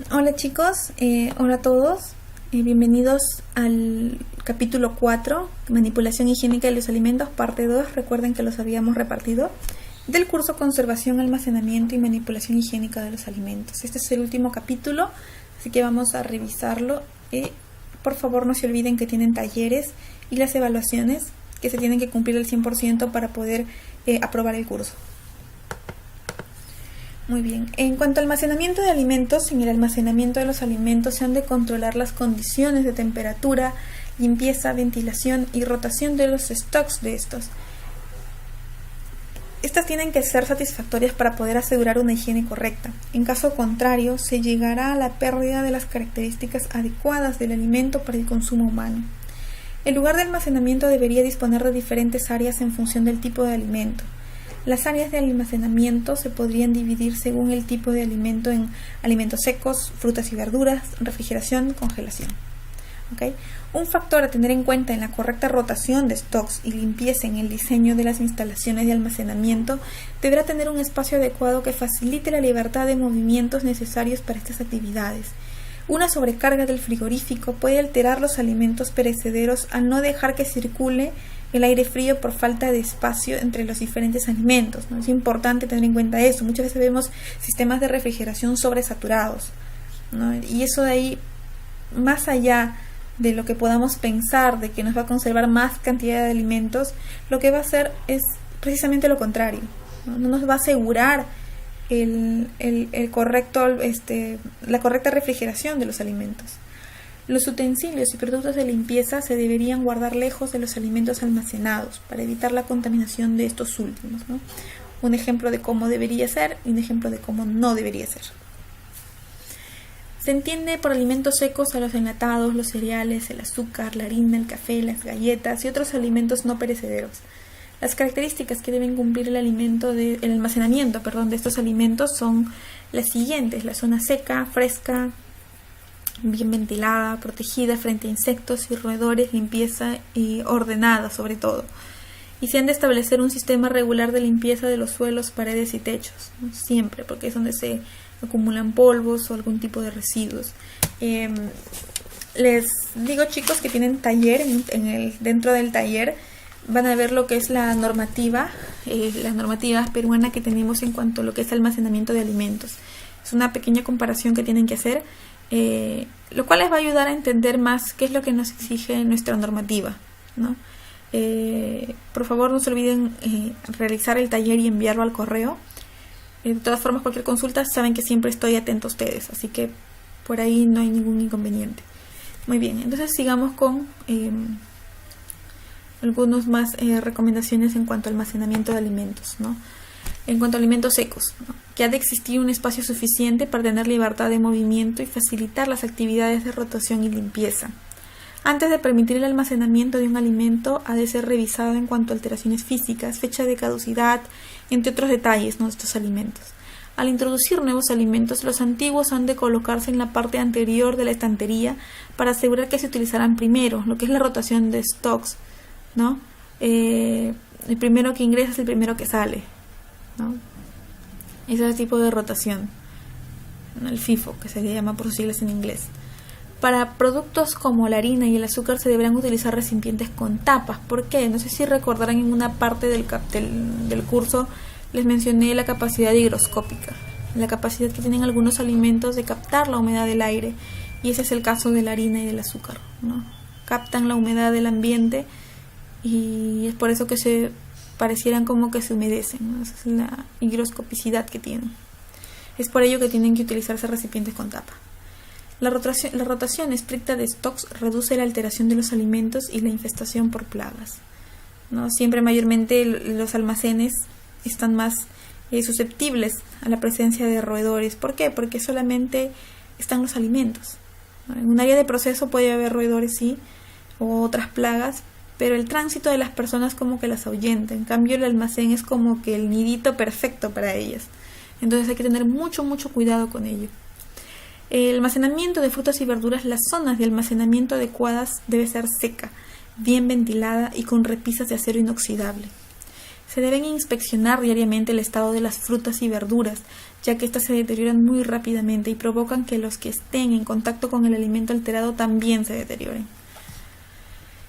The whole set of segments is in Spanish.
Hola chicos, hola a todos, bienvenidos al capítulo 4, manipulación higiénica de los alimentos, parte 2, recuerden que los habíamos repartido, del curso conservación, almacenamiento y manipulación higiénica de los alimentos. Este es el último capítulo, así que vamos a revisarlo. Por favor no se olviden que tienen talleres y las evaluaciones que se tienen que cumplir al 100% para poder aprobar el curso. Muy bien, en cuanto al almacenamiento de alimentos, en el almacenamiento de los alimentos se han de controlar las condiciones de temperatura, limpieza, ventilación y rotación de los stocks de estos. Estas tienen que ser satisfactorias para poder asegurar una higiene correcta. En caso contrario, se llegará a la pérdida de las características adecuadas del alimento para el consumo humano. El lugar de almacenamiento debería disponer de diferentes áreas en función del tipo de alimento. Las áreas de almacenamiento se podrían dividir según el tipo de alimento en alimentos secos, frutas y verduras, refrigeración, congelación. ¿Okay? Un factor a tener en cuenta en la correcta rotación de stocks y limpieza en el diseño de las instalaciones de almacenamiento deberá tener un espacio adecuado que facilite la libertad de movimientos necesarios para estas actividades. Una sobrecarga del frigorífico puede alterar los alimentos perecederos al no dejar que circule el aire frío por falta de espacio entre los diferentes alimentos, ¿no? Es importante tener en cuenta eso. Muchas veces vemos sistemas de refrigeración sobresaturados, ¿no? Y eso de ahí, más allá de lo que podamos pensar de que nos va a conservar más cantidad de alimentos, lo que va a hacer es precisamente lo contrario, ¿no? No nos va a asegurar la correcta refrigeración de los alimentos. Los utensilios y productos de limpieza se deberían guardar lejos de los alimentos almacenados para evitar la contaminación de estos últimos, ¿no? Un ejemplo de cómo debería ser y un ejemplo de cómo no debería ser. Se entiende por alimentos secos a los enlatados, los cereales, el azúcar, la harina, el café, las galletas y otros alimentos no perecederos. Las características que deben cumplir el almacenamiento de estos alimentos son las siguientes: la zona seca, fresca, bien ventilada, protegida frente a insectos y roedores, limpieza y ordenada sobre todo. Y se han de establecer un sistema regular de limpieza de los suelos, paredes y techos, ¿no? Siempre, porque es donde se acumulan polvos o algún tipo de residuos. Les digo, chicos, que tienen taller, dentro del taller van a ver lo que es la normativa peruana que tenemos en cuanto a lo que es almacenamiento de alimentos. Es una pequeña comparación que tienen que hacer, lo cual les va a ayudar a entender más qué es lo que nos exige nuestra normativa, ¿no? Por favor no se olviden realizar el taller y enviarlo al correo. De todas formas, cualquier consulta saben que siempre estoy atento a ustedes, así que por ahí no hay ningún inconveniente. Muy bien, entonces sigamos con algunas más recomendaciones en cuanto al almacenamiento de alimentos, ¿no? En cuanto a alimentos secos, ¿no? Que ha de existir un espacio suficiente para tener libertad de movimiento y facilitar las actividades de rotación y limpieza. Antes de permitir el almacenamiento de un alimento, ha de ser revisado en cuanto a alteraciones físicas, fecha de caducidad, entre otros detalles, ¿no?, de estos alimentos. Al introducir nuevos alimentos, los antiguos han de colocarse en la parte anterior de la estantería para asegurar que se utilizarán primero, lo que es la rotación de stocks, ¿no? El primero que ingresa es el primero que sale, ¿no? Ese es el tipo de rotación, ¿no? El FIFO, que se le llama por sus siglas en inglés. Para productos como la harina y el azúcar se deberán utilizar recipientes con tapas. ¿Por qué? No sé si recordarán, en una parte del curso les mencioné la capacidad higroscópica, la capacidad que tienen algunos alimentos de captar la humedad del aire, y ese es el caso de la harina y del azúcar, ¿no? Captan la humedad del ambiente y es por eso que se parecieran como que se humedecen, ¿no? Esa es la higroscopicidad que tienen. Es por ello que tienen que utilizarse recipientes con tapa. La rotación estricta de stocks reduce la alteración de los alimentos y la infestación por plagas, ¿no? Siempre mayormente los almacenes están más susceptibles a la presencia de roedores. ¿Por qué? Porque solamente están los alimentos, ¿no? En un área de proceso puede haber roedores, sí, o otras plagas, pero el tránsito de las personas como que las ahuyenta. En cambio, el almacén es como que el nidito perfecto para ellas. Entonces hay que tener mucho cuidado con ello. El almacenamiento de frutas y verduras, las zonas de almacenamiento adecuadas debe ser seca, bien ventilada y con repisas de acero inoxidable. Se deben inspeccionar diariamente el estado de las frutas y verduras, ya que éstas se deterioran muy rápidamente y provocan que los que estén en contacto con el alimento alterado también se deterioren.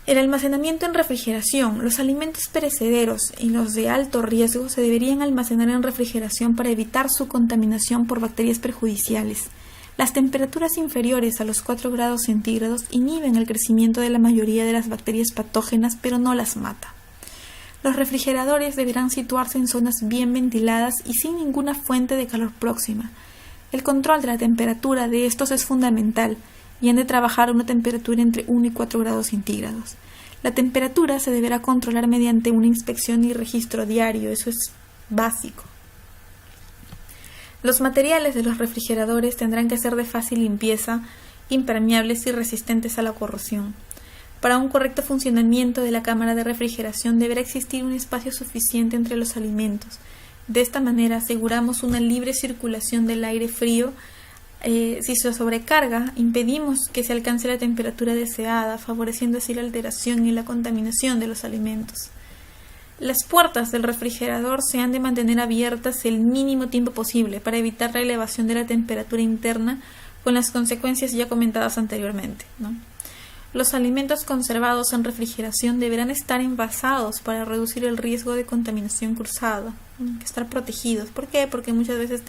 El almacenamiento en refrigeración. Los alimentos perecederos y los de alto riesgo se deberían almacenar en refrigeración para evitar su contaminación por bacterias perjudiciales. Las temperaturas inferiores a los 4 grados centígrados inhiben el crecimiento de la mayoría de las bacterias patógenas, pero no las mata. Los refrigeradores deberán situarse en zonas bien ventiladas y sin ninguna fuente de calor próxima. El control de la temperatura de estos es fundamental y han de trabajar a una temperatura entre 1 y 4 grados centígrados. La temperatura se deberá controlar mediante una inspección y registro diario, eso es básico. Los materiales de los refrigeradores tendrán que ser de fácil limpieza, impermeables y resistentes a la corrosión. Para un correcto funcionamiento de la cámara de refrigeración deberá existir un espacio suficiente entre los alimentos. De esta manera aseguramos una libre circulación del aire frío. Si se sobrecarga, impedimos que se alcance la temperatura deseada, favoreciendo así la alteración y la contaminación de los alimentos. Las puertas del refrigerador se han de mantener abiertas el mínimo tiempo posible para evitar la elevación de la temperatura interna con las consecuencias ya comentadas anteriormente, ¿no? Los alimentos conservados en refrigeración deberán estar envasados para reducir el riesgo de contaminación cruzada. Tienen que estar protegidos. ¿Por qué? Porque muchas veces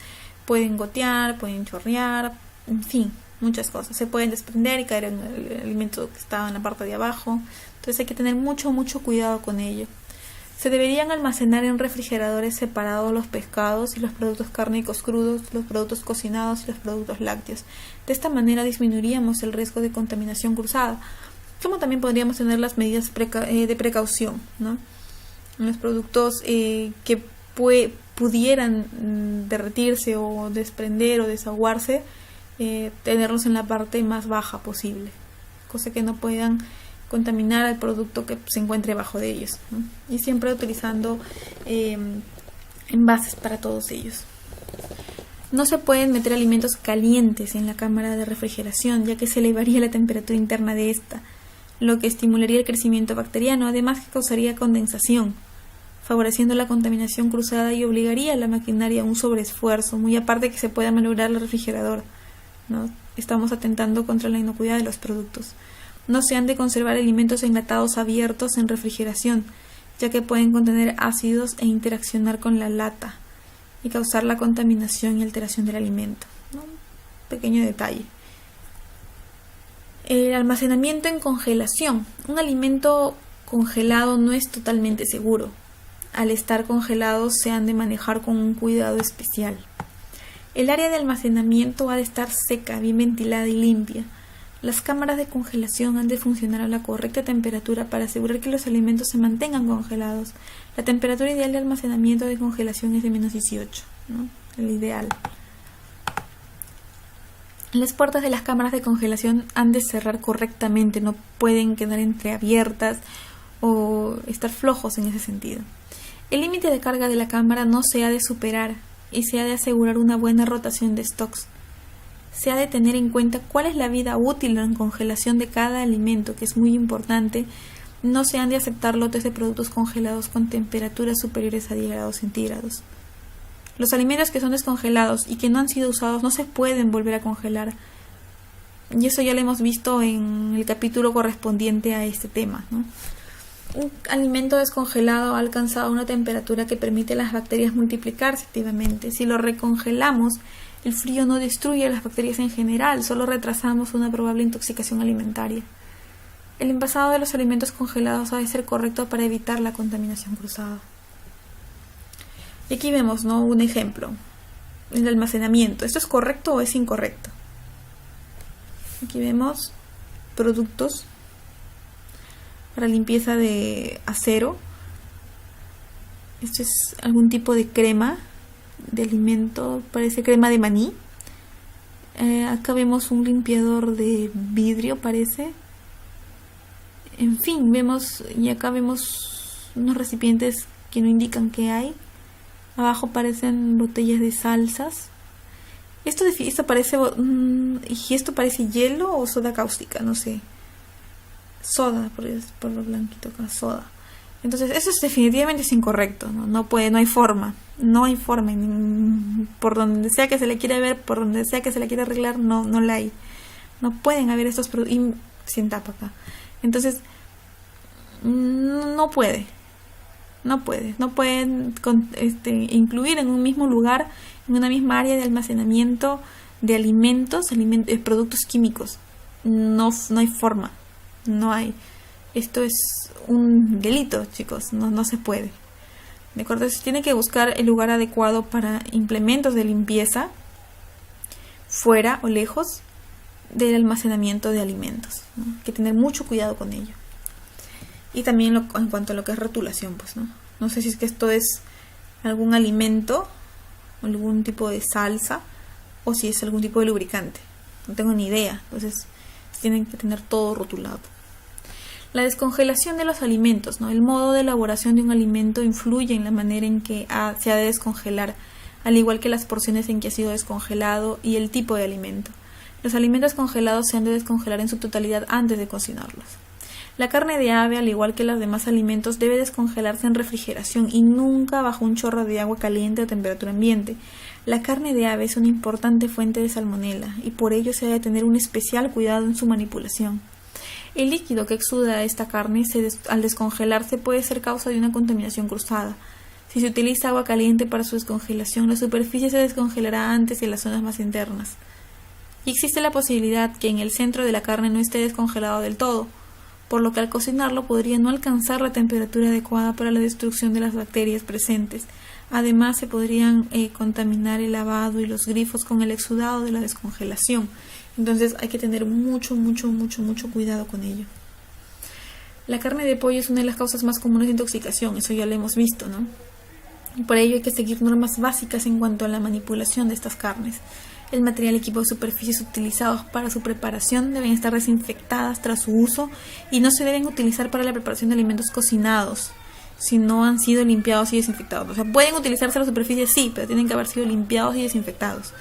pueden gotear, pueden chorrear, en fin, muchas cosas. Se pueden desprender y caer en el alimento que estaba en la parte de abajo. Entonces hay que tener mucho cuidado con ello. Se deberían almacenar en refrigeradores separados los pescados y los productos cárnicos crudos, los productos cocinados y los productos lácteos. De esta manera disminuiríamos el riesgo de contaminación cruzada, como también podríamos tener las medidas de precaución, ¿no? Los productos que pudieran derretirse o desprender o desaguarse, tenerlos en la parte más baja posible, cosa que no puedan contaminar al producto que se encuentre bajo de ellos, ¿no? Y siempre utilizando envases para todos ellos. No se pueden meter alimentos calientes en la cámara de refrigeración, ya que se elevaría la temperatura interna de esta, lo que estimularía el crecimiento bacteriano, además que causaría condensación, favoreciendo la contaminación cruzada y obligaría a la maquinaria a un sobreesfuerzo, muy aparte que se pueda malograr el refrigerador, ¿no? Estamos atentando contra la inocuidad de los productos. No se han de conservar alimentos enlatados abiertos en refrigeración, ya que pueden contener ácidos e interaccionar con la lata y causar la contaminación y alteración del alimento, ¿no? Un pequeño detalle. El almacenamiento en congelación. Un alimento congelado no es totalmente seguro. Al estar congelados se han de manejar con un cuidado especial. El área de almacenamiento ha de estar seca, bien ventilada y limpia. Las cámaras de congelación han de funcionar a la correcta temperatura para asegurar que los alimentos se mantengan congelados. La temperatura ideal de almacenamiento de congelación es de menos 18, ¿no? El ideal. Las puertas de las cámaras de congelación han de cerrar correctamente, no pueden quedar entreabiertas o estar flojos en ese sentido. El límite de carga de la cámara no se ha de superar y se ha de asegurar una buena rotación de stocks. Se ha de tener en cuenta cuál es la vida útil en congelación de cada alimento, que es muy importante. No se han de aceptar lotes de productos congelados con temperaturas superiores a 10 grados centígrados. Los alimentos que son descongelados y que no han sido usados no se pueden volver a congelar. Y eso ya lo hemos visto en el capítulo correspondiente a este tema, ¿no? Un alimento descongelado ha alcanzado una temperatura que permite a las bacterias multiplicarse activamente. Si lo recongelamos, el frío no destruye a las bacterias en general, solo retrasamos una probable intoxicación alimentaria. El envasado de los alimentos congelados ha de ser correcto para evitar la contaminación cruzada. Y aquí vemos, ¿no?, un ejemplo. El almacenamiento. ¿Esto es correcto o es incorrecto? Aquí vemos productos para limpieza de acero. Esto es algún tipo de crema de alimento, parece crema de maní. Acá vemos un limpiador de vidrio, parece. En fin, vemos, y acá vemos unos recipientes que no indican qué hay. Abajo parecen botellas de salsas. Esto parece y esto parece hielo o soda cáustica, no sé. Soda, por lo blanquito acá, soda. Entonces eso definitivamente es incorrecto, ¿no? No hay forma, por donde sea que se le quiera ver, por donde sea que se le quiera arreglar, no la hay. No pueden haber estos productos sin tapa acá. Entonces no pueden incluir en un mismo lugar, en una misma área de almacenamiento de alimentos, productos químicos. No hay forma, no hay. Esto es un delito, chicos, no se puede. ¿De acuerdo? Se tiene que buscar el lugar adecuado para implementos de limpieza fuera o lejos del almacenamiento de alimentos, ¿no? Hay que tener mucho cuidado con ello. Y también en cuanto a lo que es rotulación, pues, ¿no? No sé si es que esto es algún alimento, algún tipo de salsa, o si es algún tipo de lubricante. No tengo ni idea. Entonces, tienen que tener todo rotulado. La descongelación de los alimentos, ¿no? El modo de elaboración de un alimento influye en la manera en que se ha de descongelar, al igual que las porciones en que ha sido descongelado y el tipo de alimento. Los alimentos congelados se han de descongelar en su totalidad antes de cocinarlos. La carne de ave, al igual que los demás alimentos, debe descongelarse en refrigeración y nunca bajo un chorro de agua caliente a temperatura ambiente. La carne de ave es una importante fuente de salmonela y por ello se debe tener un especial cuidado en su manipulación. El líquido que exuda esta carne al descongelarse puede ser causa de una contaminación cruzada. Si se utiliza agua caliente para su descongelación, la superficie se descongelará antes que las zonas más internas. Y existe la posibilidad que en el centro de la carne no esté descongelado del todo, por lo que al cocinarlo podría no alcanzar la temperatura adecuada para la destrucción de las bacterias presentes. Además, se podrían contaminar el lavado y los grifos con el exudado de la descongelación. Entonces hay que tener mucho cuidado con ello. La carne de pollo es una de las causas más comunes de intoxicación, eso ya lo hemos visto, ¿no? Y por ello hay que seguir normas básicas en cuanto a la manipulación de estas carnes. El material y equipo de superficies utilizados para su preparación deben estar desinfectadas tras su uso y no se deben utilizar para la preparación de alimentos cocinados si no han sido limpiados y desinfectados. O sea, pueden utilizarse las superficies, sí, pero tienen que haber sido limpiados y desinfectados.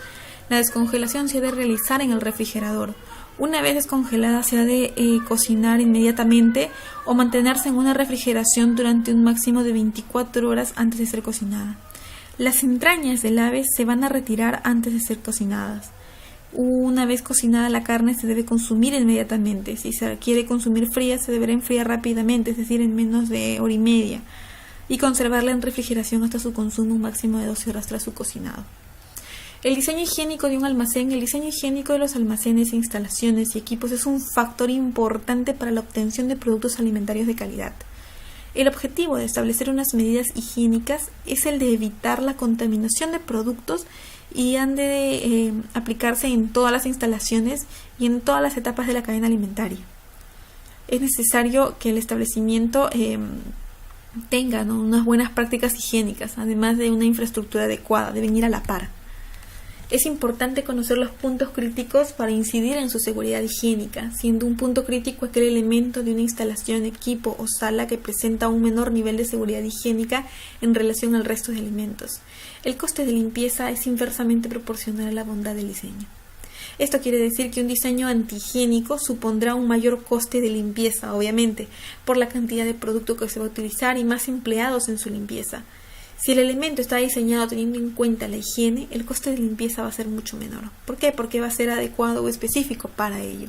La descongelación se debe realizar en el refrigerador. Una vez descongelada se ha de cocinar inmediatamente o mantenerse en una refrigeración durante un máximo de 24 horas antes de ser cocinada. Las entrañas del ave se van a retirar antes de ser cocinadas. Una vez cocinada la carne se debe consumir inmediatamente. Si se quiere consumir fría, se deberá enfriar rápidamente, es decir, en menos de hora y media, y conservarla en refrigeración hasta su consumo un máximo de 12 horas tras su cocinado. El diseño higiénico de un almacén. El diseño higiénico de los almacenes, instalaciones y equipos es un factor importante para la obtención de productos alimentarios de calidad. El objetivo de establecer unas medidas higiénicas es el de evitar la contaminación de productos y han de aplicarse en todas las instalaciones y en todas las etapas de la cadena alimentaria. Es necesario que el establecimiento tenga, ¿no?, unas buenas prácticas higiénicas, además de una infraestructura adecuada, deben ir a la par. Es importante conocer los puntos críticos para incidir en su seguridad higiénica, siendo un punto crítico aquel elemento de una instalación, equipo o sala que presenta un menor nivel de seguridad higiénica en relación al resto de alimentos. El coste de limpieza es inversamente proporcional a la bondad del diseño. Esto quiere decir que un diseño antihigiénico supondrá un mayor coste de limpieza, obviamente, por la cantidad de producto que se va a utilizar y más empleados en su limpieza. Si el elemento está diseñado teniendo en cuenta la higiene, el coste de limpieza va a ser mucho menor. ¿Por qué? Porque va a ser adecuado o específico para ello.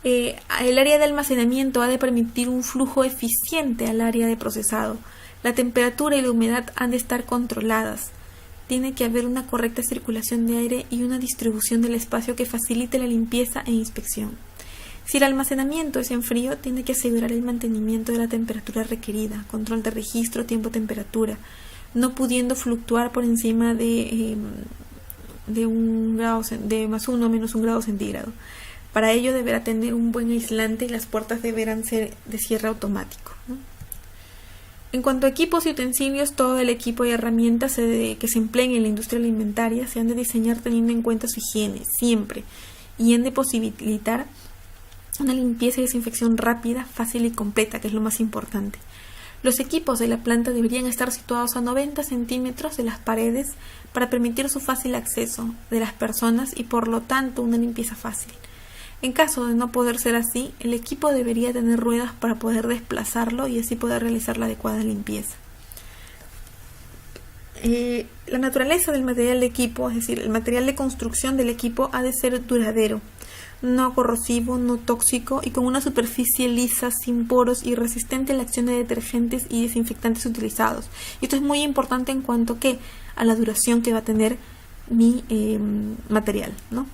El área de almacenamiento ha de permitir un flujo eficiente al área de procesado. La temperatura y la humedad han de estar controladas. Tiene que haber una correcta circulación de aire y una distribución del espacio que facilite la limpieza e inspección. Si el almacenamiento es en frío, tiene que asegurar el mantenimiento de la temperatura requerida, control de registro, tiempo-temperatura, no pudiendo fluctuar por encima de más 1 o menos 1 grado centígrado. Para ello deberá tener un buen aislante y las puertas deberán ser de cierre automático, ¿no? En cuanto a equipos y utensilios, todo el equipo y herramientas que se empleen en la industria alimentaria se han de diseñar teniendo en cuenta su higiene, siempre, y han de posibilitar una limpieza y desinfección rápida, fácil y completa, que es lo más importante. Los equipos de la planta deberían estar situados a 90 centímetros de las paredes para permitir su fácil acceso de las personas y por lo tanto una limpieza fácil. En caso de no poder ser así, el equipo debería tener ruedas para poder desplazarlo y así poder realizar la adecuada limpieza. La naturaleza del material de equipo, es decir, el material de construcción del equipo, ha de ser duradero, no corrosivo, no tóxico y con una superficie lisa, sin poros y resistente a la acción de detergentes y desinfectantes utilizados. Y esto es muy importante en cuanto a la duración que va a tener mi material, ¿no?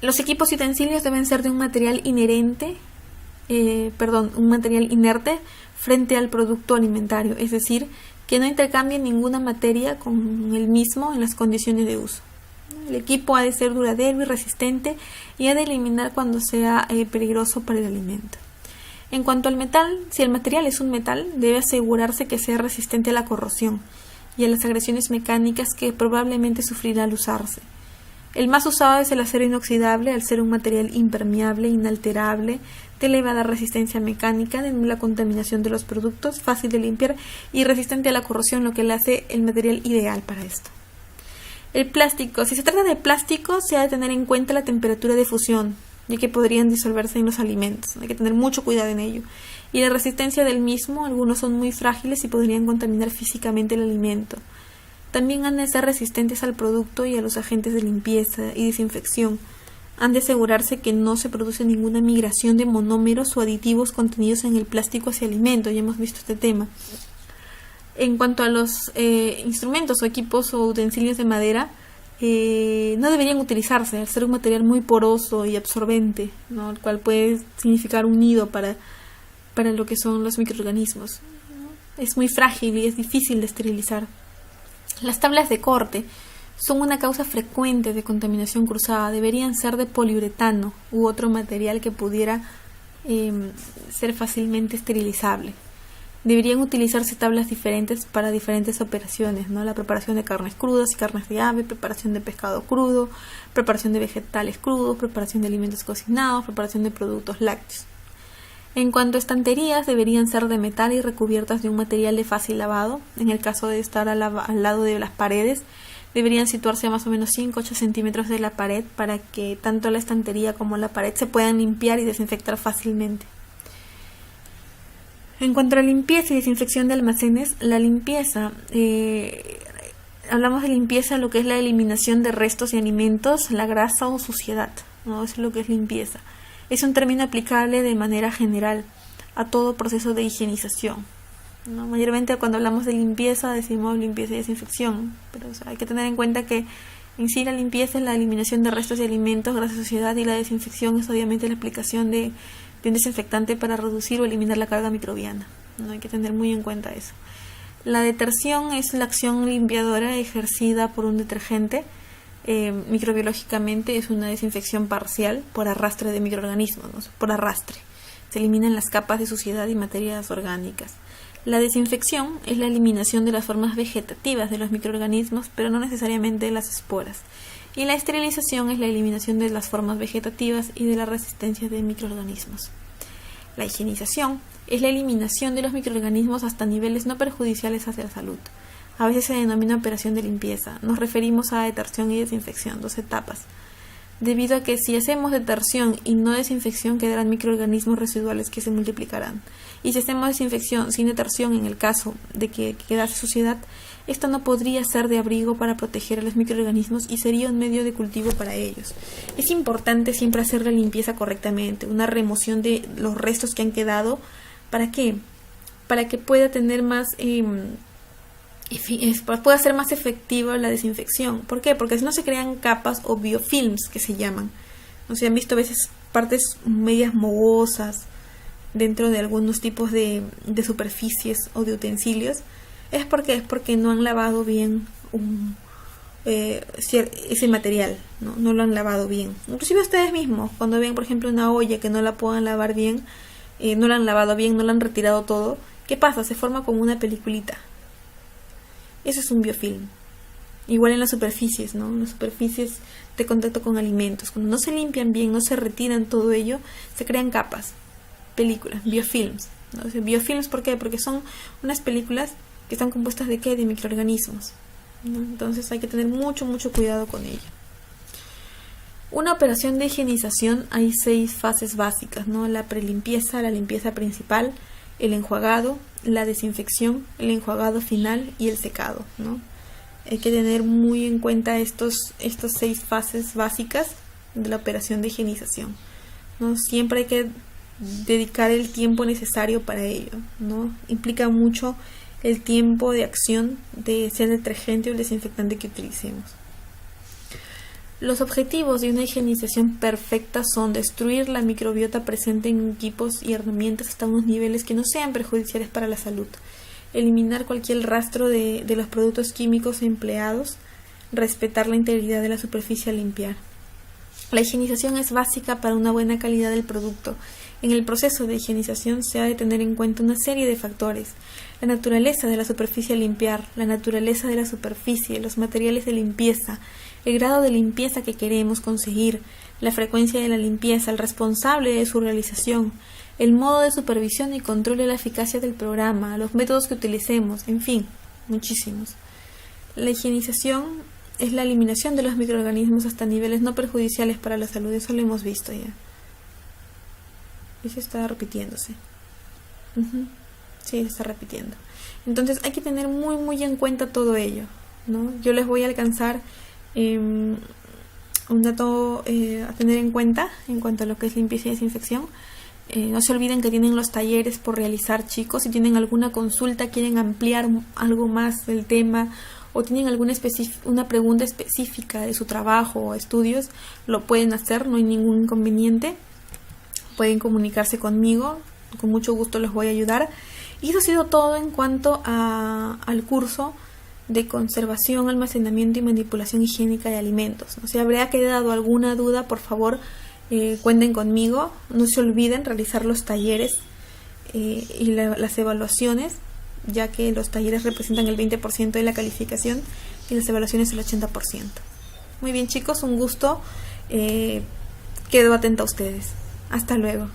Los equipos y utensilios deben ser de un material un material inerte frente al producto alimentario, es decir, que no intercambie ninguna materia con el mismo en las condiciones de uso. El equipo ha de ser duradero y resistente y ha de eliminar cuando sea peligroso para el alimento. En cuanto al metal, si el material es un metal, debe asegurarse que sea resistente a la corrosión y a las agresiones mecánicas que probablemente sufrirá al usarse. El más usado es el acero inoxidable, al ser un material impermeable, inalterable, de elevada resistencia mecánica, de nula contaminación de los productos, fácil de limpiar y resistente a la corrosión, lo que le hace el material ideal para esto. El plástico. Si se trata de plástico, se ha de tener en cuenta la temperatura de fusión, ya que podrían disolverse en los alimentos. Hay que tener mucho cuidado en ello. Y la resistencia del mismo, algunos son muy frágiles y podrían contaminar físicamente el alimento. También han de ser resistentes al producto y a los agentes de limpieza y desinfección. Han de asegurarse que no se produce ninguna migración de monómeros o aditivos contenidos en el plástico hacia alimento. Ya hemos visto este tema. En cuanto a los instrumentos o equipos o utensilios de madera, no deberían utilizarse al ser un material muy poroso y absorbente, ¿no? El cual puede significar un nido para lo que son los microorganismos. Es muy frágil y es difícil de esterilizar. Las tablas de corte son una causa frecuente de contaminación cruzada. Deberían ser de poliuretano u otro material que pudiera ser fácilmente esterilizable. Deberían utilizarse tablas diferentes para diferentes operaciones, ¿no? La preparación de carnes crudas y carnes de ave, preparación de pescado crudo, preparación de vegetales crudos, preparación de alimentos cocinados, preparación de productos lácteos. En cuanto a estanterías, deberían ser de metal y recubiertas de un material de fácil lavado. En el caso de estar al lado de las paredes, deberían situarse a más o menos 5-8 centímetros de la pared para que tanto la estantería como la pared se puedan limpiar y desinfectar fácilmente. En cuanto a la limpieza y desinfección de almacenes, la limpieza, hablamos de limpieza, lo que es la eliminación de restos de alimentos, la grasa o suciedad, ¿no? Eso es lo que es limpieza. Es un término aplicable de manera general a todo proceso de higienización, ¿no? Mayormente cuando hablamos de limpieza decimos limpieza y desinfección, pero hay que tener en cuenta que en sí la limpieza es la eliminación de restos de alimentos, grasa, suciedad, y la desinfección es obviamente la aplicación de un desinfectante para reducir o eliminar la carga microbiana, ¿no? Hay que tener muy en cuenta eso. La detersión es la acción limpiadora ejercida por un detergente. Microbiológicamente es una desinfección parcial por arrastre de microorganismos, ¿no? Por arrastre. Se eliminan las capas de suciedad y materias orgánicas. La desinfección es la eliminación de las formas vegetativas de los microorganismos, pero no necesariamente de las esporas. Y la esterilización es la eliminación de las formas vegetativas y de la resistencia de microorganismos. La higienización es la eliminación de los microorganismos hasta niveles no perjudiciales hacia la salud. A veces se denomina operación de limpieza. Nos referimos a detersión y desinfección, 2 etapas. Debido a que si hacemos detersión y no desinfección, quedarán microorganismos residuales que se multiplicarán. Y si hacemos desinfección sin detersión, en el caso de que quedase suciedad, esto no podría ser de abrigo para proteger a los microorganismos y sería un medio de cultivo para ellos. Es importante siempre hacer la limpieza correctamente, una remoción de los restos que han quedado. ¿Para qué? Para que pueda tener más... pueda ser más efectiva la desinfección. ¿Por qué? Porque si no se crean capas o biofilms que se llaman. No sé, han visto a veces partes medias mogosas dentro de algunos tipos de superficies o de utensilios. Es porque no han lavado bien ese material, no lo han lavado bien. Inclusive ustedes mismos, cuando ven por ejemplo una olla que no la puedan lavar bien, no la han lavado bien, no la han retirado todo, ¿qué pasa? Se forma como una peliculita. Eso es un biofilm. Igual en las superficies, ¿no? En las superficies de contacto con alimentos. Cuando no se limpian bien, no se retiran todo ello, se crean capas, películas, biofilms, ¿no? O sea, biofilms, ¿por qué? Porque son unas películas que están compuestas de ¿qué? De microorganismos, ¿no? Entonces hay que tener mucho cuidado con ello. Una operación de higienización hay 6 fases básicas, ¿no? La prelimpieza, la limpieza principal, el enjuagado, la desinfección, el enjuagado final y el secado, ¿no? Hay que tener muy en cuenta estos 6 fases básicas de la operación de higienización, ¿no? Siempre hay que dedicar el tiempo necesario para ello, ¿no? Implica mucho el tiempo de acción de sea el detergente o el desinfectante que utilicemos. Los objetivos de una higienización perfecta son destruir la microbiota presente en equipos y herramientas hasta unos niveles que no sean perjudiciales para la salud, eliminar cualquier rastro de los productos químicos empleados, respetar la integridad de la superficie al limpiar. La higienización es básica para una buena calidad del producto. En el proceso de higienización se ha de tener en cuenta una serie de factores: la naturaleza de la superficie a limpiar, la naturaleza de la superficie, los materiales de limpieza, el grado de limpieza que queremos conseguir, la frecuencia de la limpieza, el responsable de su realización, el modo de supervisión y control de la eficacia del programa, los métodos que utilicemos, en fin, muchísimos. La higienización es la eliminación de los microorganismos hasta niveles no perjudiciales para la salud, eso lo hemos visto ya. Eso está repitiéndose. Sí, se está repitiendo. Entonces hay que tener muy en cuenta todo ello, ¿no? Yo les voy a alcanzar un dato a tener en cuenta en cuanto a lo que es limpieza y desinfección. No se olviden que tienen los talleres por realizar, chicos. Si tienen alguna consulta, quieren ampliar algo más del tema o tienen una pregunta específica de su trabajo o estudios, lo pueden hacer, no hay ningún inconveniente. Pueden comunicarse conmigo, con mucho gusto les voy a ayudar. Y eso ha sido todo en cuanto al curso de conservación, almacenamiento y manipulación higiénica de alimentos. Si habría quedado alguna duda, por favor, cuenten conmigo. No se olviden realizar los talleres y las evaluaciones, ya que los talleres representan el 20% de la calificación y las evaluaciones el 80%. Muy bien, chicos, un gusto. Quedo atenta a ustedes. Hasta luego.